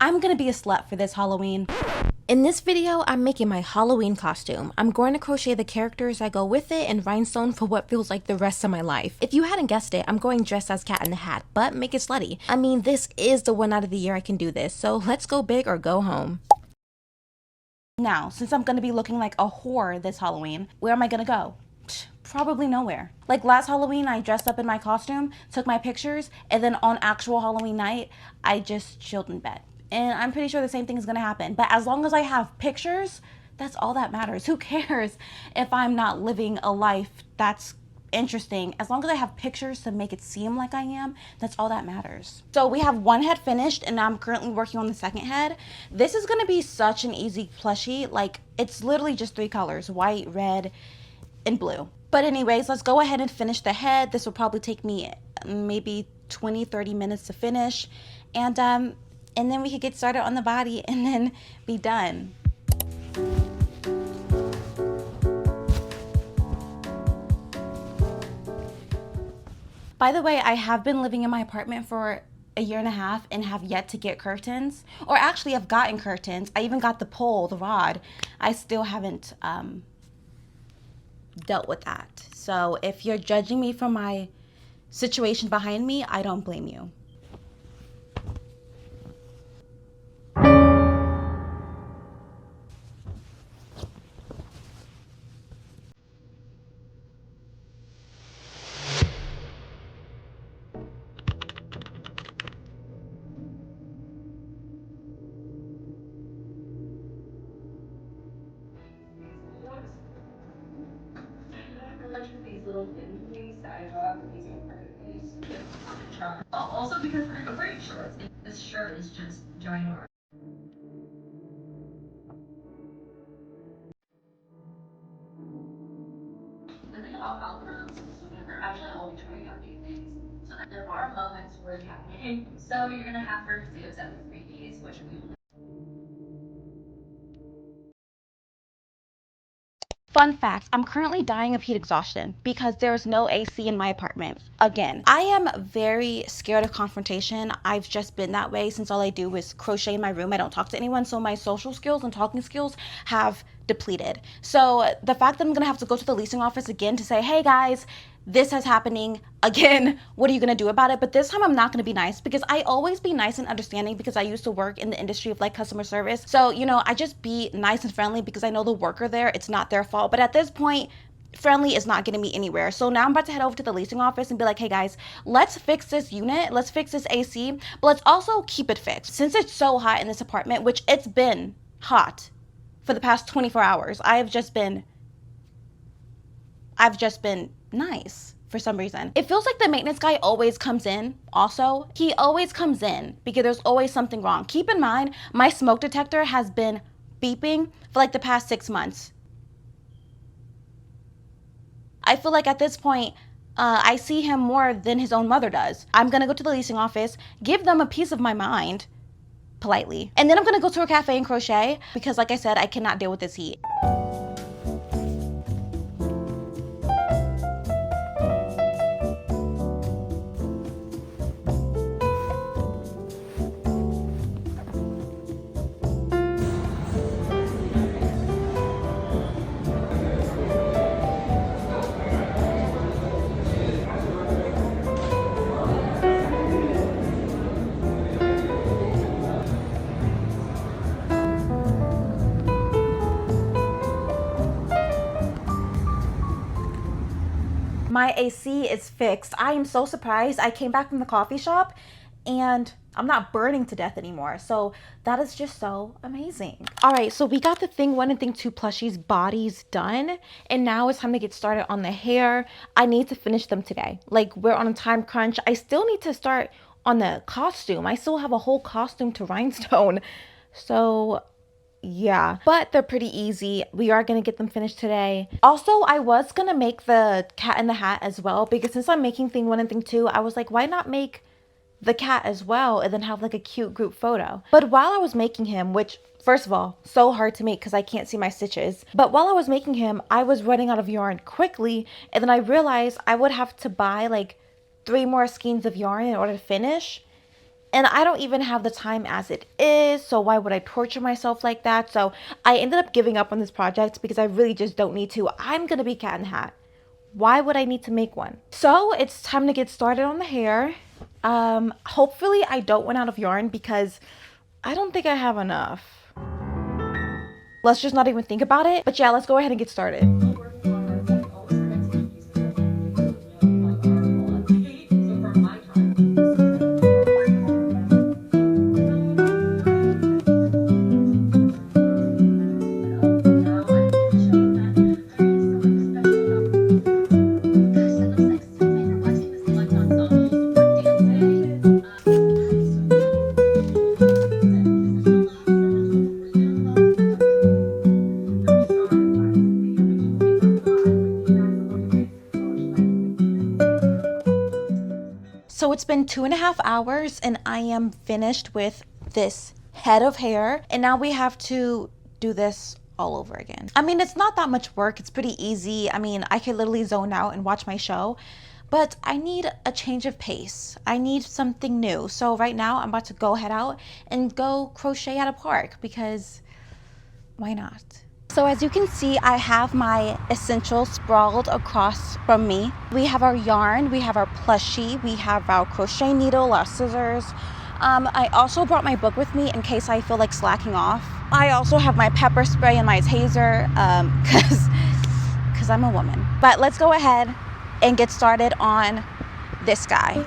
I'm gonna be a slut for this Halloween. In this video, I'm making my Halloween costume. I'm going to crochet the characters that go with it and rhinestone for what feels like the rest of my life. If you hadn't guessed it, I'm going dressed as Cat in the Hat, but make it slutty. I mean, this is the one out of the year I can do this, so let's go big or go home. Now, since I'm gonna be looking like a whore this Halloween, where am I gonna go? Probably nowhere. Like last Halloween, I dressed up in my costume, took my pictures, and then on actual Halloween night, I just chilled in bed. And I'm pretty sure the same thing is gonna happen. But as long as I have pictures, that's all that matters. Who cares if I'm not living a life that's interesting? As long as I have pictures to make it seem like I am, that's all that matters. So we have one head finished, and I'm currently working on the second head. This is gonna be such an easy plushie. Like, it's literally just 3 colors: white, red, and blue. But anyways, let's go ahead and finish the head. This will probably take me maybe 20-30 minutes to finish, and then we could get started on the body and then be done. By the way, I have been living in my apartment for a year and a half and have yet to get curtains. Or actually, I've gotten curtains. I even got the pole, the rod. I still haven't dealt with that. So if you're judging me for my situation behind me, I don't blame you. These little things I got these also because I'm pretty sure this shirt is just ginormous. The thing about algorithms is they're actually always trying out new things. So that there are moments where it's happening. So you're gonna have first dibs at the freebies, which we will. Fun fact, I'm currently dying of heat exhaustion because there's no AC in my apartment. Again, I am very scared of confrontation. I've just been that way since all I do is crochet in my room. I don't talk to anyone, so my social skills and talking skills have depleted. So the fact that I'm gonna have to go to the leasing office again to say, hey guys, this is happening again, what are you gonna do about it? But this time I'm not gonna be nice, because I always be nice and understanding because I used to work in the industry of like customer service. So, you know, I just be nice and friendly because I know the worker there, it's not their fault. But at this point, friendly is not getting me anywhere. So now I'm about to head over to the leasing office and be like, hey guys, let's fix this unit, let's fix this AC, but let's also keep it fixed. Since it's so hot in this apartment, which it's been hot for the past 24 hours, I've just been nice for some reason. It feels like the maintenance guy always comes in also. He always comes in because there's always something wrong. Keep in mind, my smoke detector has been beeping for like the past 6 months. I feel like at this point, I see him more than his own mother does. I'm gonna go to the leasing office, give them a piece of my mind, politely. And then I'm gonna go to a cafe and crochet because like I said, I cannot deal with this heat. My AC is fixed. I am so surprised. I came back from the coffee shop and I'm not burning to death anymore. So that is just so amazing. All right, so we got the thing 1 and thing 2 plushies bodies done. And now it's time to get started on the hair. I need to finish them today. Like, we're on a time crunch. I still need to start on the costume. I still have a whole costume to rhinestone. So yeah, but they're pretty easy. We are going to get them finished today. Also, I was going to make the cat in the hat as well, because since I'm making thing 1 and thing 2, I was like, why not make the cat as well and then have like a cute group photo? But while I was making him, which first of all, so hard to make because I can't see my stitches. But while I was making him, I was running out of yarn quickly, and then I realized I would have to buy like 3 more skeins of yarn in order to finish. And I don't even have the time as it is, so why would I torture myself like that? So I ended up giving up on this project because I really just don't need to. I'm gonna be Cat in Hat. Why would I need to make one? So it's time to get started on the hair. Hopefully I don't run out of yarn because I don't think I have enough. Let's just not even think about it. But yeah, let's go ahead and get started. So it's been 2.5 hours and I am finished with this head of hair. And now we have to do this all over again. I mean, it's not that much work. It's pretty easy. I mean, I could literally zone out and watch my show, but I need a change of pace. I need something new. So right now I'm about to go head out and go crochet at a park because why not? So as you can see, I have my essentials sprawled across from me. We have our yarn, we have our plushie, we have our crochet needle, our scissors. I also brought my book with me in case I feel like slacking off. I also have my pepper spray and my taser because I'm a woman. But let's go ahead and get started on this guy.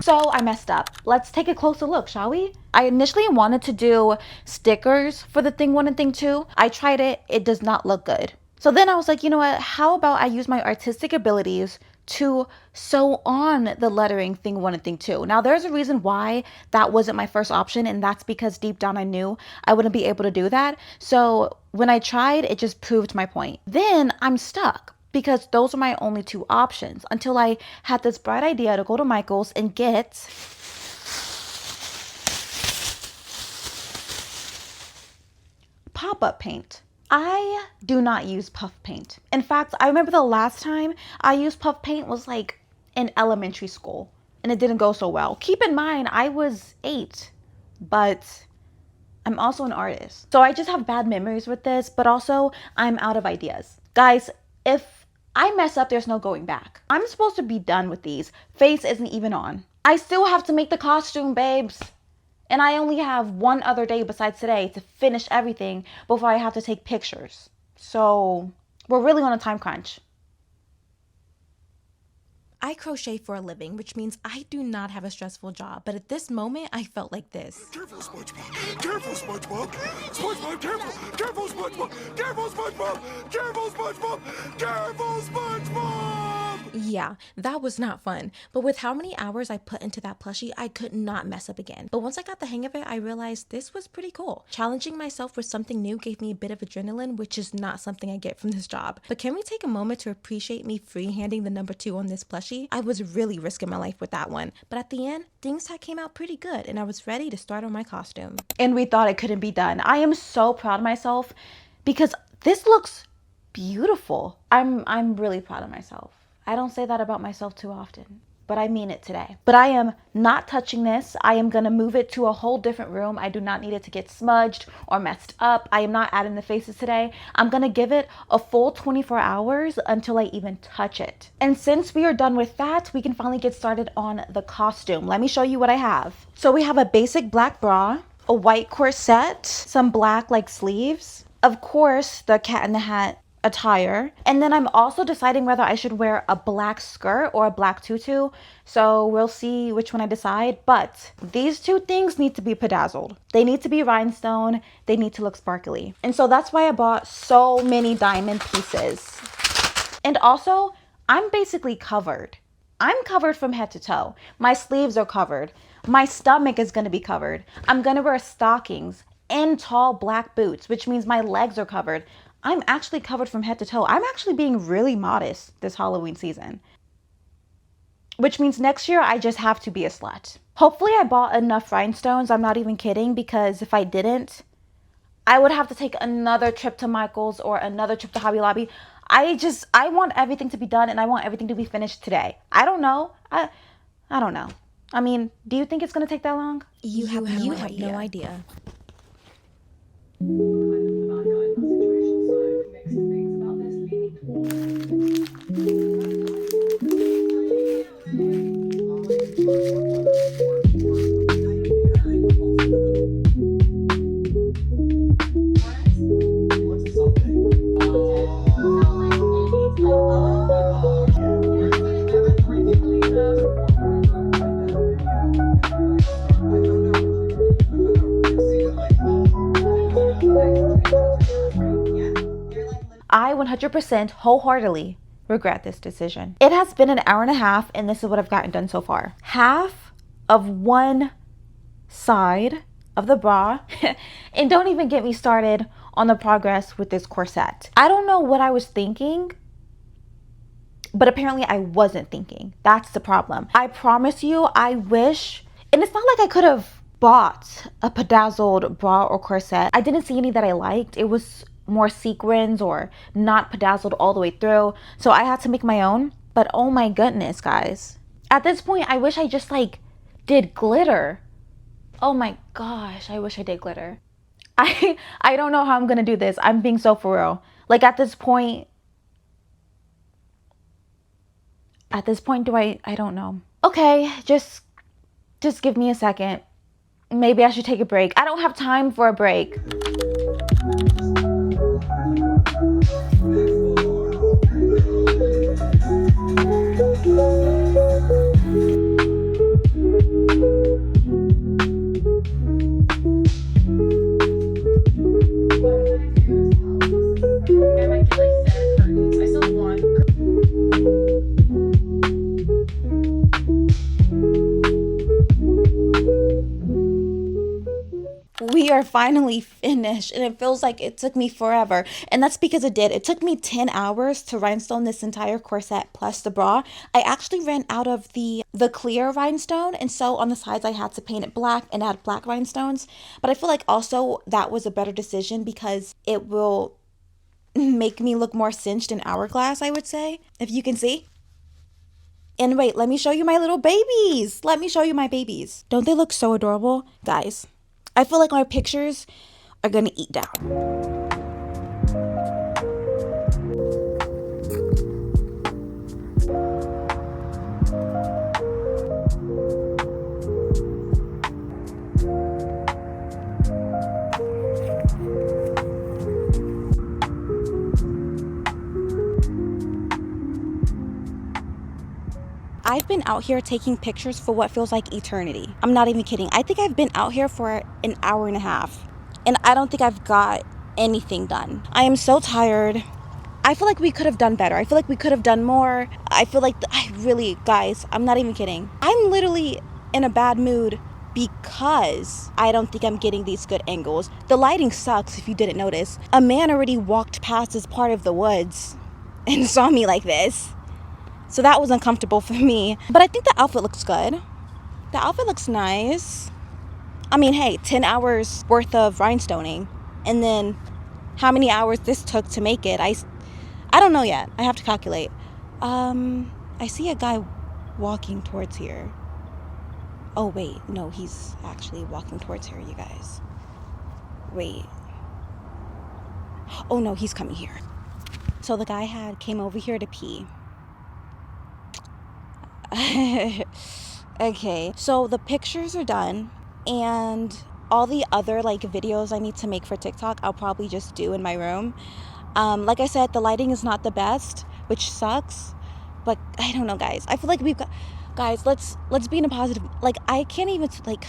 So I messed up. Let's take a closer look, shall we? I initially wanted to do stickers for the thing 1 and thing 2. I tried it, it does not look good. So then I was like, you know what, how about I use my artistic abilities to sew on the lettering thing 1 and thing 2. Now there's a reason why that wasn't my first option, and that's because deep down I knew I wouldn't be able to do that. So when I tried, it just proved my point. Then I'm stuck, because those are my only 2 options until I had this bright idea to go to Michael's and get pop-up paint. I do not use puff paint. In fact, I remember the last time I used puff paint was like in elementary school, and it didn't go so well. Keep in mind, I was 8, but I'm also an artist. So I just have bad memories with this, but also I'm out of ideas. Guys, if I mess up, there's no going back. I'm supposed to be done with these. Face isn't even on. I still have to make the costume, babes. And I only have one other day besides today to finish everything before I have to take pictures. So we're really on a time crunch. I crochet for a living, which means I do not have a stressful job. But at this moment, I felt like this. Careful, SpongeBob! Careful, SpongeBob! SpongeBob, careful! Careful, SpongeBob! Careful, SpongeBob! Careful, SpongeBob! Careful, SpongeBob! Yeah, that was not fun. But with how many hours I put into that plushie, I could not mess up again. But once I got the hang of it, I realized this was pretty cool. Challenging myself with something new gave me a bit of adrenaline, which is not something I get from this job. But can we take a moment to appreciate me freehanding the number 2 on this plushie? I was really risking my life with that one. But at the end, things came out pretty good and I was ready to start on my costume. And we thought it couldn't be done. I am so proud of myself because this looks beautiful. I'm really proud of myself. I don't say that about myself too often. but I mean it today. But I am not touching this. I am gonna move it to a whole different room. I do not need it to get smudged or messed up. I am not adding the faces today. I'm gonna give it a full 24 hours until I even touch it. And since we are done with that, we can finally get started on the costume. Let me show you what I have. So we have a basic black bra, a white corset, some black like sleeves, of course the Cat in the Hat attire, and then I'm also deciding whether I should wear a black skirt or a black tutu, so we'll see which one I decide. But these two things need to be bedazzled. They need to be rhinestone, they need to look sparkly, and so that's why I bought so many diamond pieces. And also, I'm basically covered. I'm covered from head to toe. My sleeves are covered. My stomach is going to be covered. I'm going to wear stockings and tall black boots, which means my legs are covered. I'm actually covered from head to toe. I'm actually being really modest this Halloween season, which means next year I just have to be a slut. Hopefully I bought enough rhinestones. I'm not even kidding, because if I didn't, I would have to take another trip to Michael's or another trip to Hobby Lobby. I want everything to be done, and I want everything to be finished today. I don't know. I don't know. I mean, do you think it's going to take that long? You have no idea. I 100% wholeheartedly regret this decision. It has been an hour and a half, and this is what I've gotten done so far. Half of one side of the bra, and don't even get me started on the progress with this corset. I don't know what I was thinking, but apparently I wasn't thinking. That's the problem. I promise you, I wish, and it's not like I could have bought a bedazzled bra or corset. I didn't see any that I liked. It was more sequins or not bedazzled all the way through, so I had to make my own. But oh my goodness, guys, at this point I wish I just like did glitter. Oh my gosh, I wish I did glitter. I don't know how I'm gonna do this. I'm being so for real. Like at this point do I don't know. Okay, just give me a second. Maybe I should take a break. I don't have time for a break. We are finally finished, and it feels like it took me forever, and that's because it did. It took me 10 hours to rhinestone this entire corset plus the bra. I actually ran out of the clear rhinestone, and so on the sides I had to paint it black and add black rhinestones. But I feel like also that was a better decision because it will make me look more cinched and hourglass, I would say, if you can see. And wait, let me show you my little babies. Let me show you my babies. Don't they look so adorable? Guys, I feel like my pictures are gonna eat down. I've been out here taking pictures for what feels like eternity. I'm not even kidding. I think I've been out here for an hour and a half, and I don't think I've got anything done. I am so tired. I feel like we could have done better. I feel like we could have done more. I feel like, guys, I'm not even kidding. I'm literally in a bad mood because I don't think I'm getting these good angles. The lighting sucks if you didn't notice. A man already walked past this part of the woods and saw me like this. So that was uncomfortable for me. But I think the outfit looks good. The outfit looks nice. I mean, hey, 10 hours worth of rhinestoning. And then how many hours this took to make it. I don't know yet. I have to calculate. I see a guy walking towards here. Oh, wait. No, he's actually walking towards here, you guys. Wait. Oh, no, he's coming here. So the guy came over here to pee. Okay, so the pictures are done, and all the other like videos I need to make for TikTok, I'll probably just do in my room. Like I said, the lighting is not the best, which sucks, but I don't know, guys. I feel like we've got, guys, let's be in a positive, like, I can't even, like,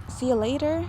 see you later.